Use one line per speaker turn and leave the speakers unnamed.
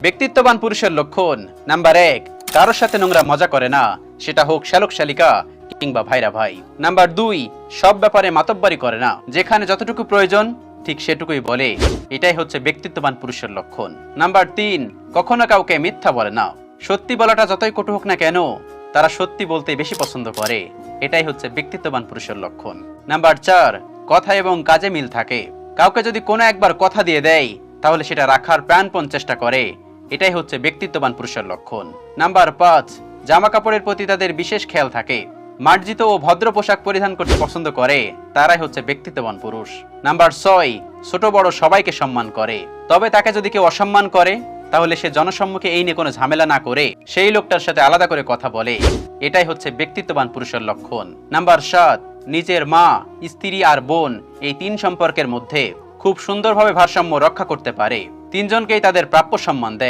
ব্যক্তিত্ববান পুরুষের লক্ষণ নাম্বার 1, কারোর সাথে নোংরা মজা করে না, সেটা হোক শ্যালক শালিকা কিংবা ভাইরা ভাই। নাম্বার 2, সব ব্যাপারে মাতব্বরি করে না, যেখানে যতটুকু প্রয়োজন ঠিক সেটুকুই বলে, এটাই হচ্ছে ব্যক্তিত্ববান পুরুষের লক্ষণ। নাম্বার 3, কখনো কাউকে মিথ্যা বলে না, সত্যি বলাটা যতই কটু হোক না কেন তারা সত্যি বলতে বেশি পছন্দ করে, এটাই হচ্ছে ব্যক্তিত্ববান পুরুষের লক্ষণ। নাম্বার 4, কথা এবং কাজে মিল থাকে, কাউকে যদি কোনো একবার কথা দিয়ে দেয় তাহলে সেটা রাখার প্রাণপণ চেষ্টা করে, এটাই হচ্ছে ব্যক্তিত্ববান পুরুষের লক্ষণ। নাম্বার 5, জামা কাপড়ের প্রতি তাদের বিশেষ খেয়াল থাকে, মার্জিত ও ভদ্র পোশাক পরিধান করতে পছন্দ করে, তারাই হচ্ছে ব্যক্তিত্ববান পুরুষ। নাম্বার 6, ছোট বড় সবাইকে সম্মান করে, তবে তাকে যদি কেউ অসম্মান করে তাহলে সে জনসম্মুখে এই নিয়ে কোনো ঝামেলা না করে সেই লোকটার সাথে আলাদা করে কথা বলে, এটাই হচ্ছে ব্যক্তিত্ববান পুরুষের লক্ষণ। নাম্বার 7, নিজের মা, স্ত্রী আর বোন এই 3 সম্পর্কের মধ্যে খুব সুন্দরভাবে ভারসাম্য রক্ষা করতে পারে, 3 জনকেই তাদের প্রাপ্য সম্মান দেয়।